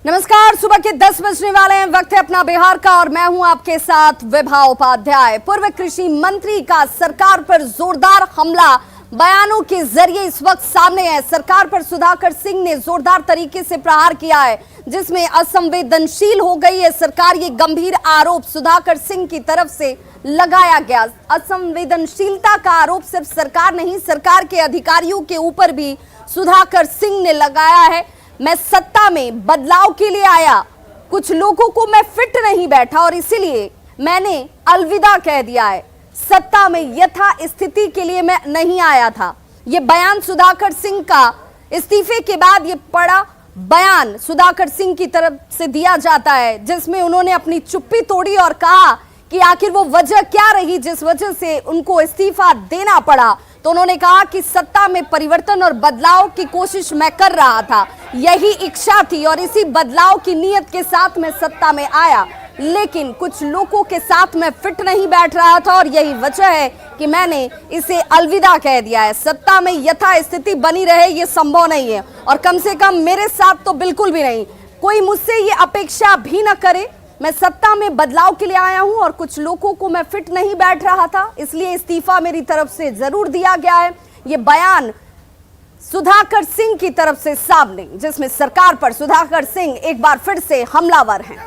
नमस्कार, सुबह के 10 बजने वाले हैं, वक्त है अपना बिहार का और मैं हूं आपके साथ विभा उपाध्याय। पूर्व कृषि मंत्री का सरकार पर जोरदार हमला बयानों के जरिए इस वक्त सामने है। सरकार पर सुधाकर सिंह ने जोरदार तरीके से प्रहार किया है, जिसमें असंवेदनशील हो गई है सरकार। ये गंभीर आरोप सुधाकर सिंह की तरफ से लगाया गया। असंवेदनशीलता का आरोप सिर्फ सरकार नहीं, सरकार के अधिकारियों के ऊपर भी सुधाकर सिंह ने लगाया है। मैं सत्ता में बदलाव के लिए आया, कुछ लोगों को मैं फिट नहीं बैठा और इसीलिए मैंने अलविदा कह दिया है। सत्ता में यथा स्थिति के लिए मैं नहीं आया था। ये बयान सुधाकर सिंह का इस्तीफे के बाद ये बड़ा बयान सुधाकर सिंह की तरफ से दिया जाता है, जिसमें उन्होंने अपनी चुप्पी तोड़ी और कहा कि आखिर वो वजह क्या रही जिस वजह से उनको इस्तीफा देना पड़ा। तो उन्होंने कहा कि सत्ता में परिवर्तन और बदलाव की कोशिश मैं कर रहा था, यही इच्छा थी और इसी बदलाव की नीयत के साथ मैं सत्ता में आया, लेकिन कुछ लोगों के साथ मैं फिट नहीं बैठ रहा था और यही वजह है कि मैंने इसे अलविदा कह दिया है। सत्ता में यथा स्थिति बनी रहे ये संभव नहीं है और कम से कम मेरे साथ तो बिल्कुल भी नहीं। कोई मुझसे ये अपेक्षा भी न करे। मैं सत्ता में बदलाव के लिए आया हूं और कुछ लोगों को मैं फिट नहीं बैठ रहा था, इसलिए इस्तीफा मेरी तरफ से जरूर दिया गया है। ये बयान सुधाकर सिंह की तरफ से सामने, जिसमें सरकार पर सुधाकर सिंह एक बार फिर से हमलावर हैं।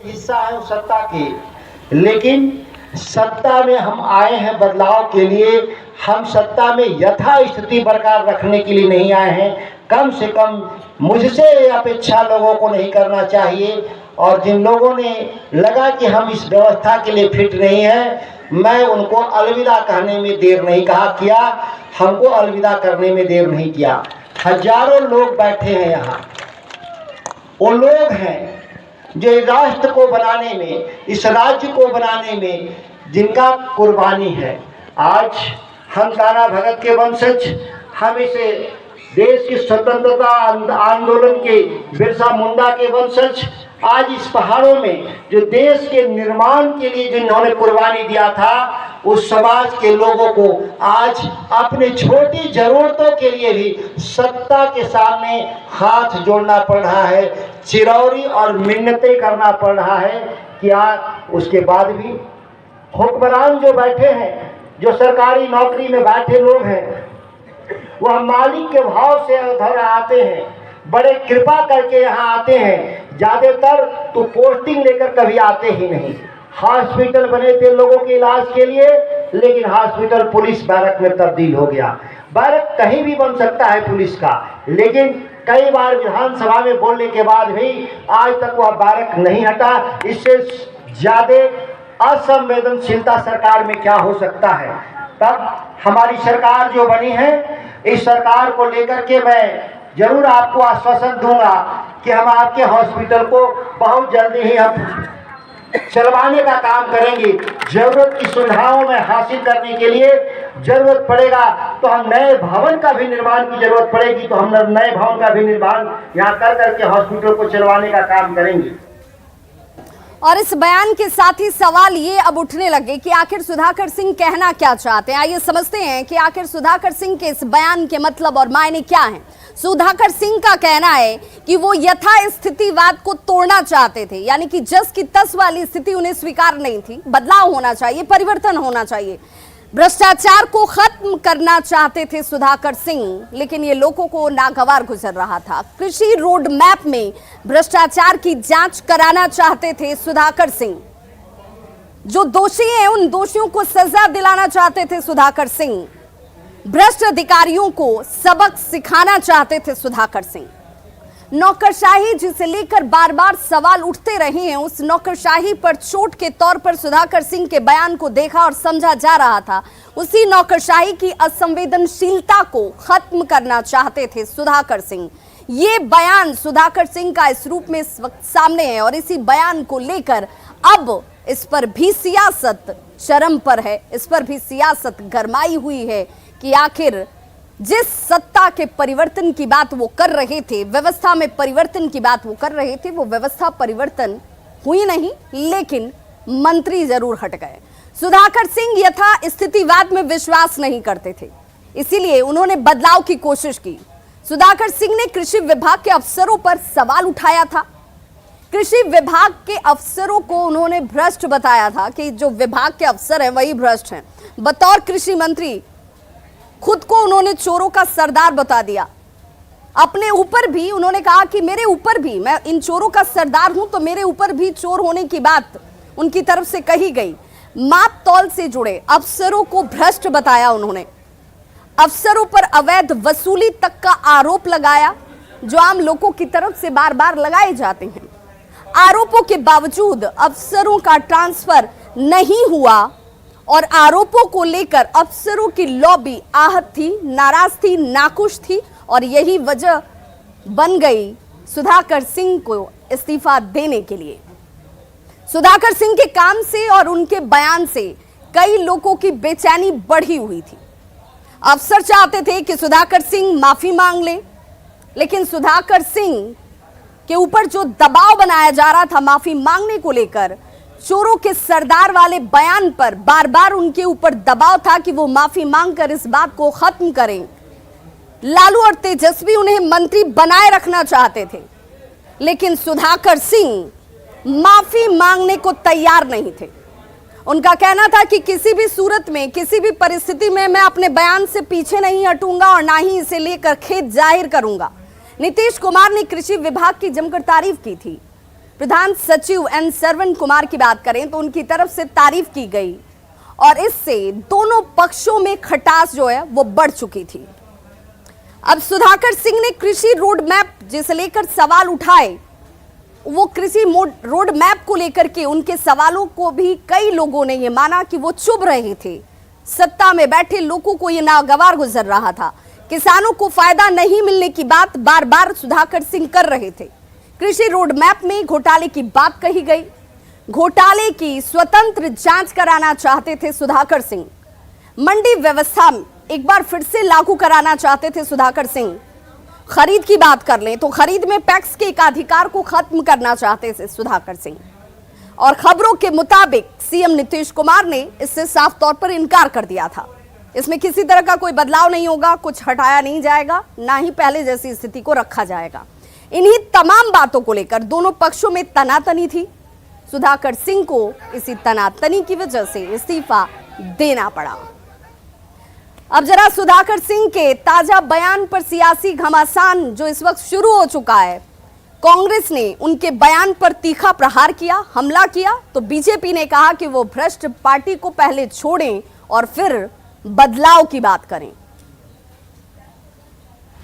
हिस्सा है सत्ता के, लेकिन सत्ता में हम आए हैं बदलाव के लिए। हम सत्ता में यथा स्थिति बरकरार रखने के लिए नहीं आए हैं। कम से कम मुझसे अपेक्षा लोगों को नहीं करना चाहिए। और जिन लोगों ने लगा कि हम इस व्यवस्था के लिए फिट नहीं हैं, मैं उनको अलविदा कहने में देर नहीं किया। हमको अलविदा करने में देर नहीं किया। हजारों लोग बैठे हैं यहाँ, वो लोग हैं जो राष्ट्र को बनाने में, इस राज्य को बनाने में जिनका कुर्बानी है। आज हम दारा भगत के वंशज, हम इसे देश की स्वतंत्रता आंदोलन के बिरसा मुंडा के वंशज, आज इस पहाड़ों में जो देश के निर्माण के लिए जिन्होंने कुर्बानी दिया था, उस समाज के लोगों को आज अपने छोटी जरूरतों के लिए भी सत्ता के सामने हाथ जोड़ना पड़ रहा है, चिरौरी और मिन्नतें करना पड़ रहा है। क्या उसके बाद भी हुक्मरान जो बैठे हैं, जो सरकारी नौकरी में बैठे लोग हैं, वह मालिक के भाव से उधर आते हैं, बड़े कृपा करके यहाँ आते हैं। ज़्यादातर तो पोस्टिंग लेकर कभी आते ही नहीं। हॉस्पिटल बने थे लोगों के इलाज के लिए, लेकिन हॉस्पिटल पुलिस बैरक में तब्दील हो गया। बैरक कहीं भी बन सकता है पुलिस का, लेकिन कई बार विधानसभा में बोलने के बाद भी आज तक वह बैरक नहीं हटा। इससे ज़्यादा असंवेदनशीलता सरकार में क्या हो सकता है। तब हमारी सरकार जो बनी है, इस सरकार को लेकर के मैं जरूर आपको आश्वासन दूंगा कि हम आपके हॉस्पिटल को बहुत जल्दी ही हम चलवाने का काम करेंगे। जरूरत की सुविधाओं में हासिल करने के लिए जरूरत पड़ेगा तो हम नए भवन का भी निर्माण की जरूरत पड़ेगी तो हम नए भवन का भी निर्माण यहाँ कर करके हॉस्पिटल को चलवाने का काम करेंगे। और इस बयान के साथ ही सवाल ये अब उठने लगे कि आखिर सुधाकर सिंह कहना क्या चाहते हैं। आइए समझते हैं कि आखिर सुधाकर सिंह के इस बयान के मतलब और मायने क्या हैं। सुधाकर सिंह का कहना है कि वो यथा स्थितिवाद को तोड़ना चाहते थे, यानी कि जस की तस वाली स्थिति उन्हें स्वीकार नहीं थी। बदलाव होना चाहिए, परिवर्तन होना चाहिए। भ्रष्टाचार को खत्म करना चाहते थे सुधाकर सिंह, लेकिन ये लोगों को नागवार गुजर रहा था। कृषि रोड मैप में भ्रष्टाचार की जांच कराना चाहते थे सुधाकर सिंह। जो दोषी हैं उन दोषियों को सजा दिलाना चाहते थे सुधाकर सिंह। भ्रष्ट अधिकारियों को सबक सिखाना चाहते थे सुधाकर सिंह। नौकरशाही जिसे लेकर बार बार सवाल उठते रहे हैं, उस नौकरशाही पर चोट के तौर पर सुधाकर सिंह के बयान को देखा और समझा जा रहा था। उसी नौकरशाही की असंवेदनशीलता को खत्म करना चाहते थे सुधाकर सिंह। ये बयान सुधाकर सिंह का इस रूप में इस वक्त सामने है और इसी बयान को लेकर अब इस पर भी सियासत चरम पर है। इस पर भी सियासत गरमाई हुई है कि आखिर जिस सत्ता के परिवर्तन की बात वो कर रहे थे, व्यवस्था में परिवर्तन की बात वो कर रहे थे, वो व्यवस्था परिवर्तन हुई नहीं, लेकिन मंत्री जरूर हट गए। सुधाकर सिंह यथा स्थितिवाद में विश्वास नहीं करते थे, इसीलिए उन्होंने बदलाव की कोशिश की। सुधाकर सिंह ने कृषि विभाग के अफसरों पर सवाल उठाया था। कृषि विभाग के अफसरों को उन्होंने भ्रष्ट बताया था कि जो विभाग के अफसर हैं वही भ्रष्ट हैं। बतौर कृषि मंत्री खुद को उन्होंने चोरों का सरदार बता दिया। अपने ऊपर भी उन्होंने कहा कि मेरे ऊपर भी, मैं इन चोरों का सरदार हूं तो मेरे ऊपर भी चोर होने की बात उनकी तरफ से कही गई। माप तौल से जुड़े अफसरों को भ्रष्ट बताया उन्होंने। अफसरों पर अवैध वसूली तक का आरोप लगाया, जो आम लोगों की तरफ से बार बार लगाए जाते हैं। आरोपों के बावजूद अफसरों का ट्रांसफर नहीं हुआ और आरोपों को लेकर अफसरों की लॉबी आहत थी, नाराज थी, नाखुश थी और यही वजह बन गई सुधाकर सिंह को इस्तीफा देने के लिए। सुधाकर सिंह के काम से और उनके बयान से कई लोगों की बेचैनी बढ़ी हुई थी। अफसर चाहते थे कि सुधाकर सिंह माफी मांग लें, लेकिन सुधाकर सिंह के ऊपर जो दबाव बनाया जा रहा था माफी मांगने को लेकर, चोरों के सरदार वाले बयान पर बार बार उनके ऊपर दबाव था कि वो माफी मांगकर इस बात को खत्म करें। लालू और तेजस्वी उन्हें मंत्री बनाए रखना चाहते थे, लेकिन सुधाकर सिंह माफी मांगने को तैयार नहीं थे। उनका कहना था कि किसी भी सूरत में, किसी भी परिस्थिति में मैं अपने बयान से पीछे नहीं हटूंगा और ना ही इसे लेकर खेद जाहिर करूंगा। नीतीश कुमार ने कृषि विभाग की जमकर तारीफ की थी। प्रधान सचिव एन सरवण कुमार की बात करें तो उनकी तरफ से तारीफ की गई और इससे दोनों पक्षों में खटास जो है वो बढ़ चुकी थी। अब सुधाकर सिंह ने कृषि रोड मैप जिसे लेकर सवाल उठाए, वो कृषि रोड मैप को लेकर के उनके सवालों को भी कई लोगों ने ये माना कि वो चुभ रहे थे। सत्ता में बैठे लोगों को ये नागवार गुजर रहा था। किसानों को फायदा नहीं मिलने की बात बार बार सुधाकर सिंह कर रहे थे। कृषि रोड मैप में घोटाले की बात कही गई। घोटाले की स्वतंत्र जांच कराना चाहते थे सुधाकर सिंह। मंडी व्यवस्था एक बार फिर से लागू कराना चाहते थे सुधाकर सिंह। खरीद की बात कर लें तो खरीद में पैक्स के एकाधिकार को खत्म करना चाहते थे सुधाकर सिंह। और खबरों के मुताबिक सीएम नीतीश कुमार ने इससे साफ तौर पर इनकार कर दिया था। इसमें किसी तरह का कोई बदलाव नहीं होगा, कुछ हटाया नहीं जाएगा, ना ही पहले जैसी स्थिति को रखा जाएगा। इन्हीं तमाम बातों को लेकर दोनों पक्षों में तनातनी थी। सुधाकर सिंह को इसी तनातनी की वजह से इस्तीफा देना पड़ा। अब जरा सुधाकर सिंह के ताजा बयान पर सियासी घमासान जो इस वक्त शुरू हो चुका है। कांग्रेस ने उनके बयान पर तीखा प्रहार किया, हमला किया, तो बीजेपी ने कहा कि वो भ्रष्ट पार्टी को पहले छोड़ें और फिर बदलाव की बात करें।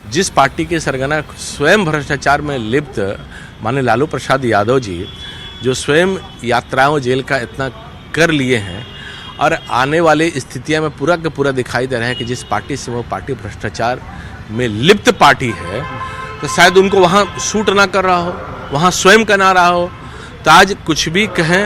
जिस पार्टी के सरगना स्वयं भ्रष्टाचार में लिप्त माननीय लालू प्रसाद यादव जी, जो स्वयं यात्राओं जेल का इतना कर लिए हैं और आने वाली स्थितियां में पूरा का पूरा दिखाई दे रहा है कि जिस पार्टी से वो पार्टी भ्रष्टाचार में लिप्त पार्टी है, तो शायद उनको वहाँ सूट ना कर रहा हो, वहाँ स्वयं का ना रहा हो। तो आज कुछ भी कहें,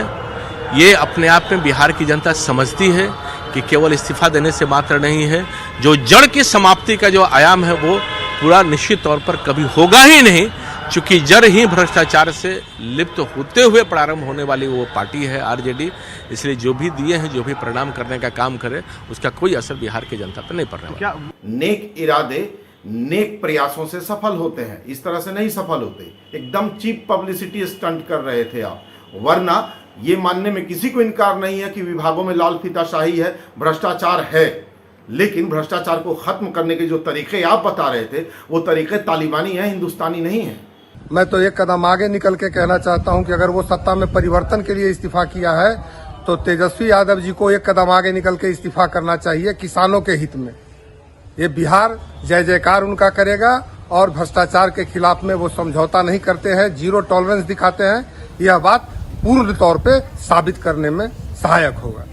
ये अपने आप में बिहार की जनता समझती है कि केवल इस्तीफा देने से मात्र नहीं है, जो जड़ की समाप्ति का जो आयाम है वो पूरा निश्चित तौर पर कभी होगा ही नहीं, चूंकि जड़ ही भ्रष्टाचार से लिप्त होते हुए प्रारंभ होने वाली वो पार्टी है आरजेडी। इसलिए जो भी दिए हैं, जो भी परिणाम करने का काम करे, उसका कोई असर बिहार की जनता पर नहीं पड़ रहा है। क्या नेक इरादे नेक प्रयासों से सफल होते हैं? इस तरह से नहीं सफल होते। एकदम चीप पब्लिसिटी स्टंट कर रहे थे आप, वरना ये मानने में किसी को इनकार नहीं है कि विभागों में लाल फीताशाही है, भ्रष्टाचार है, लेकिन भ्रष्टाचार को खत्म करने के जो तरीके आप बता रहे थे वो तरीके तालिबानी हैं, हिंदुस्तानी नहीं है। मैं तो एक कदम आगे निकल के कहना चाहता हूं कि अगर वो सत्ता में परिवर्तन के लिए इस्तीफा किया है तो तेजस्वी यादव जी को एक कदम आगे निकल के इस्तीफा करना चाहिए, किसानों के हित में। ये बिहार जय जयकार उनका करेगा और भ्रष्टाचार के खिलाफ में वो समझौता नहीं करते हैं, जीरो टॉलरेंस दिखाते हैं। यह बात पूर्ण तौर पे साबित करने में सहायक होगा।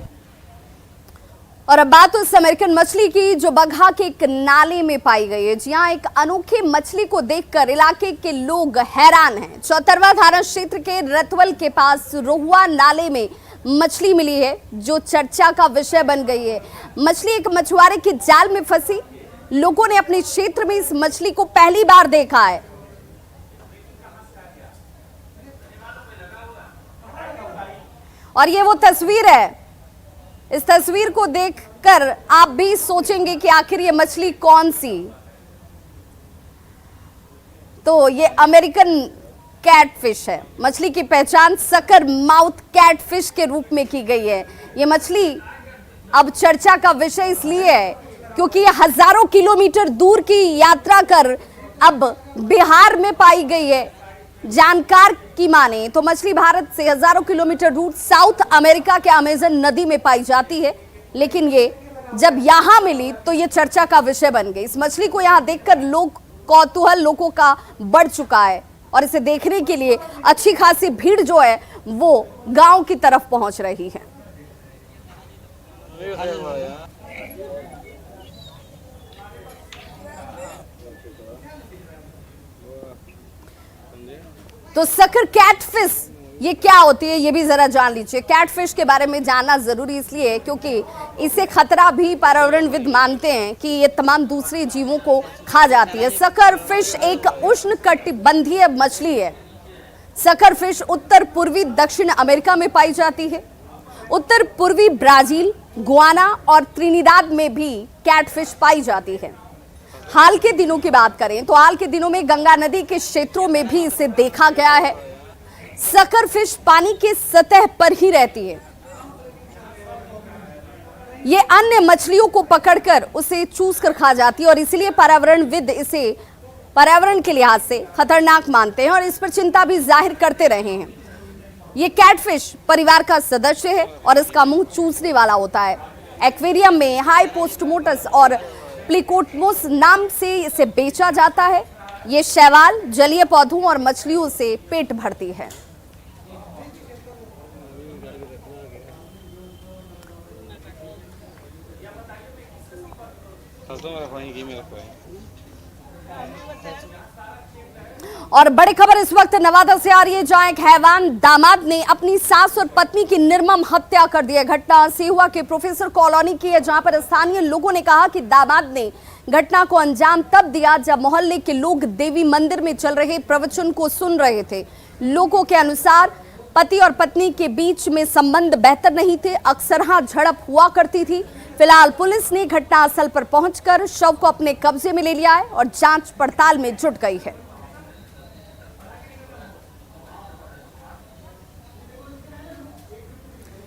और अब बात उस अमेरिकन मछली की जो बगहा के एक नाले में पाई गई है। जी हां, एक अनोखी मछली को देखकर इलाके के लोग हैरान हैं। चौतरवा थाना क्षेत्र के रतवल के पास रोहुआ नाले में मछली मिली है जो चर्चा का विषय बन गई है। मछली एक मछुआरे के जाल में फंसी। लोगों ने अपने क्षेत्र में इस मछली को पहली बार देखा है। और ये वो तस्वीर है। इस तस्वीर को देखकर आप भी सोचेंगे कि आखिर ये मछली कौन सी। तो ये अमेरिकन कैटफिश है। मछली की पहचान सकर माउथ कैटफिश के रूप में की गई है। ये मछली अब चर्चा का विषय इसलिए है क्योंकि ये हजारों किलोमीटर दूर की यात्रा कर अब बिहार में पाई गई है। जानकार की माने तो मछली भारत से हजारों किलोमीटर दूर साउथ अमेरिका के अमेजन नदी में पाई जाती है, लेकिन ये जब यहां मिली तो ये चर्चा का विषय बन गई। इस मछली को यहां देखकर कौतूहल लोगों का बढ़ चुका है और इसे देखने के लिए अच्छी खासी भीड़ जो है वो गांव की तरफ पहुंच रही है। तो सकर कैटफिश ये क्या होती है ये भी जरा जान लीजिए। कैटफिश के बारे में जानना जरूरी इसलिए है क्योंकि इसे खतरा भी पर्यावरणविद मानते हैं कि ये तमाम दूसरे जीवों को खा जाती है। सकर फिश एक उष्णकटिबंधीय मछली है। सकर फिश उत्तर पूर्वी दक्षिण अमेरिका में पाई जाती है। उत्तर पूर्वी ब्राजील, गुआना और त्रिनिदाद में भी कैटफिश पाई जाती है। हाल के दिनों की बात करें तो हाल के दिनों में गंगा नदी के क्षेत्रों में भी इसे देखा गया है। सकर फिश पानी के सतह पर ही रहती है। ये अन्य मछलियों को पकड़कर उसे चूस कर खा जाती है और इसलिए पर्यावरणविद इसे पर्यावरण के लिहाज से खतरनाक मानते हैं और इस पर चिंता भी जाहिर करते रहे हैं। ये कैटफिश परिवार का सदस्य है और इसका मुंह चूसने वाला होता है। एक्वेरियम में हाइपोस्टमोटस और प्लिकोटमोस नाम से इसे बेचा जाता है। ये शैवाल, जलीय पौधों और मछलियों से पेट भरती है। और बड़ी खबर इस वक्त नवादा से आ रही है जहां एक हैवान दामाद ने अपनी सास और पत्नी की निर्मम हत्या कर दी है। घटना सेहुआ के प्रोफेसर कॉलोनी की है जहां पर स्थानीय लोगों ने कहा कि दामाद ने घटना को अंजाम तब दिया जब मोहल्ले के लोग देवी मंदिर में चल रहे प्रवचन को सुन रहे थे। लोगों के अनुसार पति और पत्नी के बीच में संबंध बेहतर नहीं थे, अक्सर झड़प हुआ करती थी। फिलहाल पुलिस ने घटनास्थल पर पहुंचकर शव को अपने कब्जे में ले लिया है और जांच पड़ताल में जुट गई है।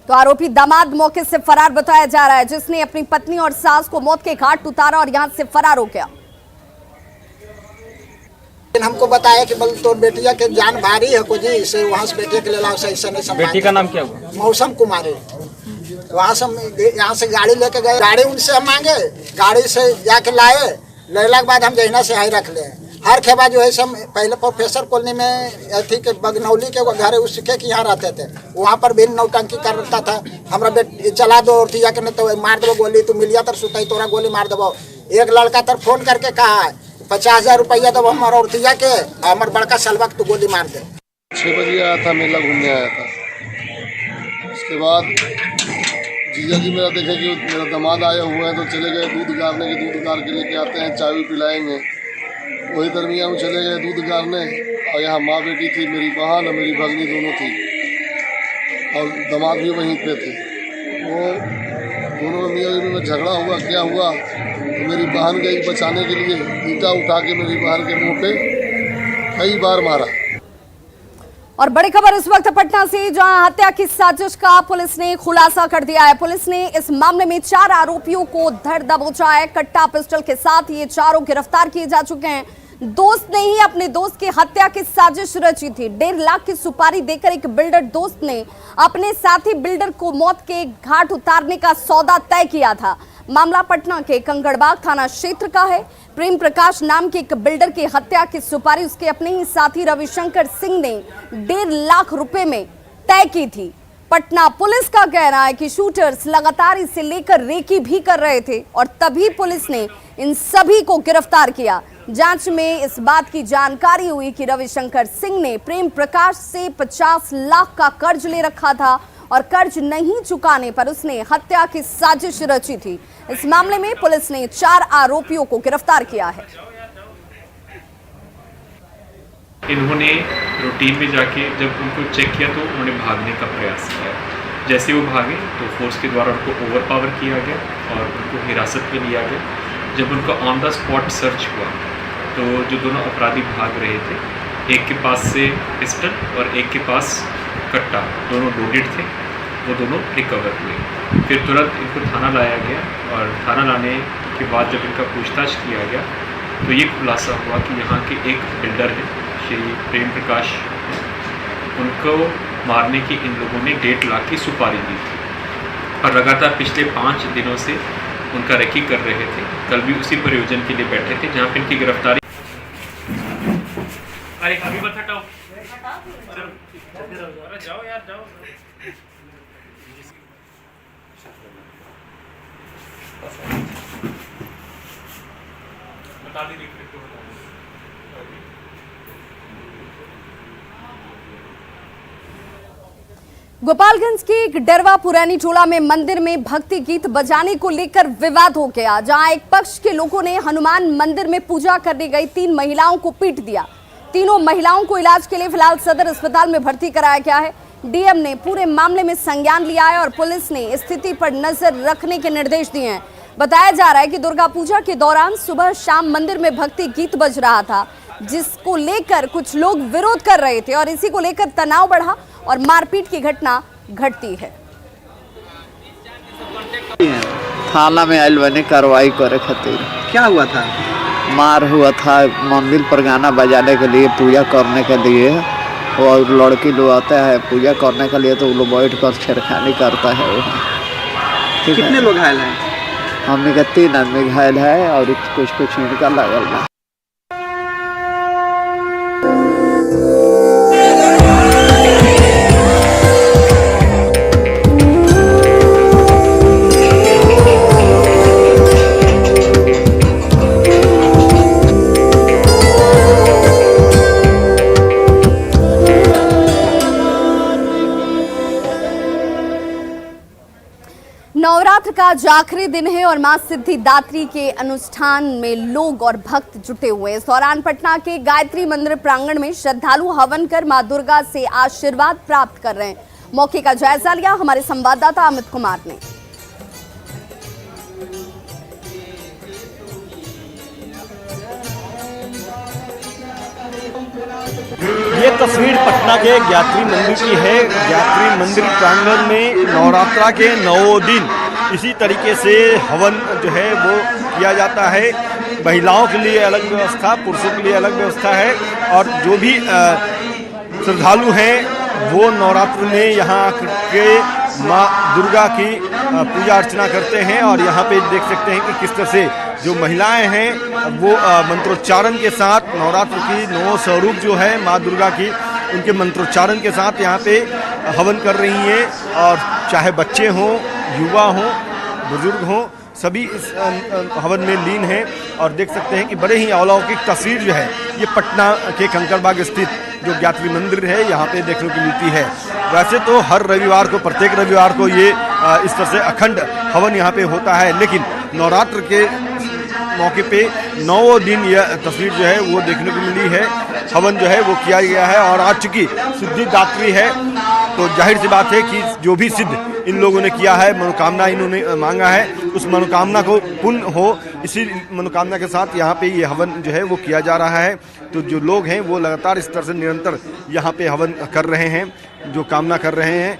तो आरोपी दामाद मौके से फरार बताया जा रहा है, जिसने अपनी पत्नी और सास को मौत के घाट उतारा और यहां से फरार हो गया। हमको बताया कि बल तो बेटिया के जान भारी है कुछ इसे वहाँ से बेटे के ले लाओ सही नहीं। बेटी का नाम क्या हुआ? मौसम कुमारी। वहाँ से यहाँ से गाड़ी लेके गए, गाड़ी उनसे हम मांगे, गाड़ी से जाके लाए, लेला के बाद हम जहिना से हाई रख ले। हर खेबा जो है सब पहले प्रोफेसर कॉलोनी में थी के बगनौली के घर उसके कि यहाँ रहते थे, वहाँ पर भी नौटंकी करता था। हमारा बेट चला दो और जाके नहीं तो मार दो गोली, तू मिलिया तर सुताई तोरा गोली मार दबो। एक लड़का तर फोन करके कहा 50,000 रुपया दो हमारा औरतिया के, हमारे बड़का सलवा तू गोली मार दे। 6 बजे आया था, मेला घूमने आया था। उसके बाद जीजा जी मेरा देखे कि मेरा दामाद आया हुआ है तो चले गए दूध गारने के, दूध गार के लेके आते हैं, चाय भी पिलाएंगे। वही दरमियान में चले गए दूध गारने और यहाँ माँ बेटी थी, मेरी बहन और मेरी भगनी दोनों थी और दामाद भी वहीं पे थे। वो दोनों में मियाँ बीवी में झगड़ा हुआ, क्या हुआ तो मेरी बहन गई बचाने के लिए, ईंटा उठा के मेरी बहन के मुँह पे कई बार मारा। और बड़ी खबर इस वक्त पटना से जहां हत्या की साजिश का पुलिस ने खुलासा कर दिया है। पुलिस ने इस मामले में 4 आरोपियों को धर दबोचा है। कट्टा पिस्टल के साथ ये चारों गिरफ्तार किए जा चुके हैं। दोस्त ने ही अपने दोस्त की हत्या की साजिश रची थी। 1.5 लाख की सुपारी देकर एक बिल्डर दोस्त ने अपने साथी बिल्डर को मौत के घाट उतारने का सौदा तय किया था। मामला पटना के कंकड़बाग थाना क्षेत्र का है। प्रेम प्रकाश नाम के एक बिल्डर की हत्या की सुपारी उसके अपने ही साथी रविशंकर सिंह ने 1.5 लाख रुपए में तय की थी। पटना पुलिस का कहना है कि शूटर्स लगातार इसे लेकर रेकी भी कर रहे थे और तभी पुलिस ने इन सभी को गिरफ्तार किया। जांच में इस बात की जानकारी हुई कि रविशंकर सिंह ने प्रेम प्रकाश से 50 लाख का कर्ज ले रखा था और कर्ज नहीं चुकाने पर उसने हत्या की साजिश रची थी। इस मामले में पुलिस ने 4 आरोपियों को गिरफ्तार किया है। इन्होंने रूटीन में जाके जब उनको चेक किया तो उन्होंने भागने का प्रयास किया। जैसे वो भागे तो फोर्स के द्वारा उनको ओवरपावर किया गया और उनको हिरासत में लिया गया। जब उनका ऑन द स्पॉट सर्च हुआ तो तो जो दोनों अपराधी भाग रहे थे, एक के पास से पिस्टल और एक के पास कट्टा, दोनों लोडेड थे, वो दोनों रिकवर हुए। फिर तुरंत इनको थाना लाया गया और थाना लाने के बाद जब इनका पूछताछ किया गया तो ये खुलासा हुआ कि यहाँ के एक बिल्डर हैं श्री प्रेम प्रकाश, उनको मारने की इन लोगों ने 1.5 लाख की सुपारी दी थी और लगातार पिछले 5 दिनों से उनका रेकी कर रहे थे। कल भी उसी प्रयोजन के लिए बैठे थे जहाँ पे इनकी गिरफ्तारी। अरे अभी मत हटाओ, जाओ यार जाओ। बता दी गोपालगंज के एक डरवा पुरानी टोला में मंदिर में भक्ति गीत बजाने को लेकर विवाद हो गया, जहां एक पक्ष के लोगों ने हनुमान मंदिर में पूजा करने गई 3 महिलाओं को पीट दिया। तीनों महिलाओं को इलाज के लिए फिलहाल सदर अस्पताल में भर्ती कराया गया है। डीएम ने पूरे मामले में संज्ञान लिया है और पुलिस ने स्थिति पर नजर रखने के निर्देश दिए हैं। बताया जा रहा है कि दुर्गा पूजा के दौरान सुबह शाम मंदिर में भक्ति गीत बज रहा था, जिसको लेकर कुछ लोग विरोध कर रहे थे और इसी को लेकर तनाव बढ़ा और मारपीट की घटना घटती है। थाना में आयल बने कार्रवाई करे खातिर। क्या हुआ था? मार हुआ था मंदिर पर गाना बजाने के लिए, पूजा करने के लिए, और लड़की लोग आता है पूजा करने के लिए तो वो लोग बैठ कर छेड़खानी करता है वहाँ। कितने लोग घायल हैं? हमने का 3 आदमी घायल है और कुछ इनका लगल है। नवरात्र का आज आखिरी दिन है और मां सिद्धिदात्री के अनुष्ठान में लोग और भक्त जुटे हुए। इस दौरान पटना के गायत्री मंदिर प्रांगण में श्रद्धालु हवन कर मां दुर्गा से आशीर्वाद प्राप्त कर रहे हैं। मौके का जायजा लिया हमारे संवाददाता अमित कुमार ने। ये तस्वीर पटना के गायत्री मंदिर की है। गायत्री मंदिर प्रांगण में नवरात्रा के 9 दिन इसी तरीके से हवन जो है वो किया जाता है। महिलाओं के लिए अलग व्यवस्था, पुरुषों के लिए अलग व्यवस्था है और जो भी श्रद्धालु हैं वो नवरात्र में यहाँ के माँ दुर्गा की पूजा अर्चना करते हैं और यहाँ पे देख सकते हैं कि किस तरह से जो महिलाएं हैं वो मंत्रोच्चारण के साथ नवरात्र की 9 स्वरूप जो है माँ दुर्गा की, उनके मंत्रोच्चारण के साथ यहाँ पे हवन कर रही हैं और चाहे बच्चे हों, युवा हों, बुजुर्ग हों, सभी इस हवन में लीन हैं। और देख सकते हैं कि बड़े ही अलौकिक तस्वीर जो है ये पटना के कंकड़बाग स्थित जो गायत्री मंदिर है यहाँ पे देखने को मिलती है। वैसे तो हर रविवार को, प्रत्येक रविवार को ये इस तरह से अखंड हवन यहाँ पे होता है, लेकिन नवरात्र के मौके पे 9 दिन यह तस्वीर जो है वो देखने को मिली है। हवन जो है वो किया गया है और आज चूंकि सिद्धिदात्री है तो जाहिर सी बात है कि जो भी सिद्ध इन लोगों ने किया है, मनोकामना इन्होंने मांगा है, उस मनोकामना को पूर्ण हो, इसी मनोकामना के साथ यहाँ पे ये हवन जो है वो किया जा रहा है। तो जो लोग हैं वो लगातार इस तरह से निरंतर यहाँ पे हवन कर रहे हैं, जो कामना कर रहे हैं।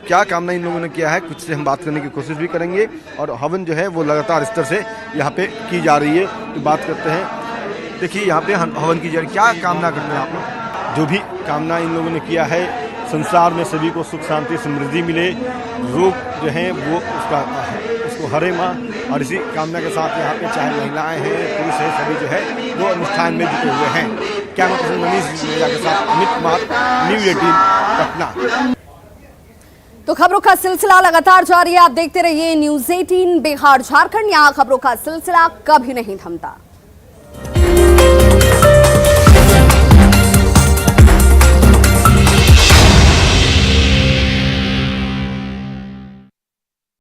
क्या कामना इन लोगों ने किया है, कुछ से हम बात करने की कोशिश भी करेंगे। और हवन जो है वो लगातार इस तरह से यहाँ पे की जा रही है। तो बात करते हैं, देखिए यहाँ पे हवन की जा रही है। क्या कामना करते हैं आप लोग? जो भी कामना इन लोगों ने किया है, संसार में सभी को सुख शांति समृद्धि मिले, रोग जो है वो उसको हरे माँ, और इसी कामना के साथ यहाँ पे चाहे महिलाएं हैं, पुरुष हैं, सभी जो है वो अनुष्ठान में जुटे हुए हैं। कैमरा पर्सन मनीष के साथ अमित कुमार, न्यूज़ 18 पटना। तो खबरों का सिलसिला लगातार जारी है, आप देखते रहिए न्यूज़ 18 बिहार झारखंड। यहाँ खबरों का सिलसिला कभी नहीं थमता।